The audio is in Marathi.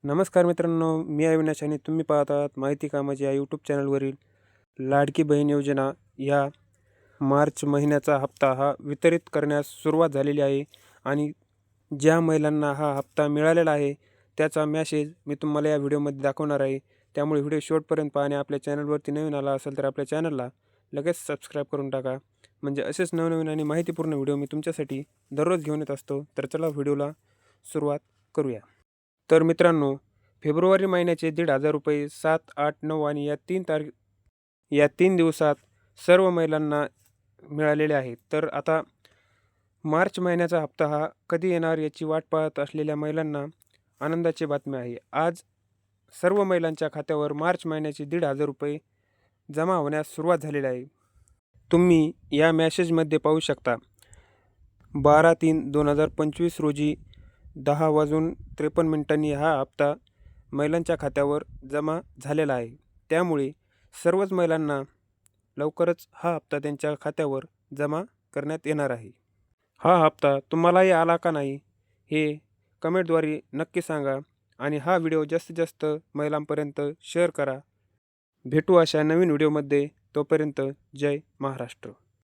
नमस्कार मित्रांनो, मी अविनाश आणि तुम्ही पाहत आहात माहिती कामाची या यूट्यूब चॅनलवरील लाडकी बहीण योजना या मार्च महिन्याचा हप्ता हा वितरित करण्यास सुरुवात झालेली आहे. आणि ज्या महिलांना हा हप्ता मिळालेला आहे त्याचा मॅसेज मी तुम्हाला या व्हिडिओमध्ये दाखवणार आहे. त्यामुळे व्हिडिओ शेवटपर्यंत पहा आणि आपल्या चॅनलवरती नवीन आला असेल तर आपल्या चॅनलला लगेच सबस्क्राईब करून टाका. म्हणजे असेच नवनवीन आणि माहितीपूर्ण व्हिडिओ मी तुमच्यासाठी दररोज घेऊन येत असतो. तर चला व्हिडिओला सुरुवात करूया. तर मित्रांनो, फेब्रुवारी महिन्याचे 1,500 रुपये 7, 8, 9 आणि या 3 दिवसात सर्व महिलांना मिळालेले आहेत. तर आता मार्च महिन्याचा हप्ता हा कधी येणार याची वाट पाहत असलेल्या महिलांना आनंदाची बातमी आहे. आज सर्व महिलांच्या खात्यावर मार्च महिन्याचे 1,500 रुपये जमा होण्यास सुरुवात झालेली आहे. तुम्ही या मॅसेजमध्ये पाहू शकता 12/3/2025 रोजी 10:53 हा हप्ता महिलांच्या खात्यावर जमा झालेला आहे. त्यामुळे सर्वच महिलांना लवकरच हा हप्ता त्यांच्या खात्यावर जमा करण्यात येणार आहे. हा हप्ता तुम्हालाही आला का नाही हे कमेंटद्वारे नक्की सांगा आणि हा व्हिडिओ जास्तीत जास्त महिलांपर्यंत शेअर करा. भेटू अशा नवीन व्हिडिओमध्ये. तोपर्यंत जय महाराष्ट्र.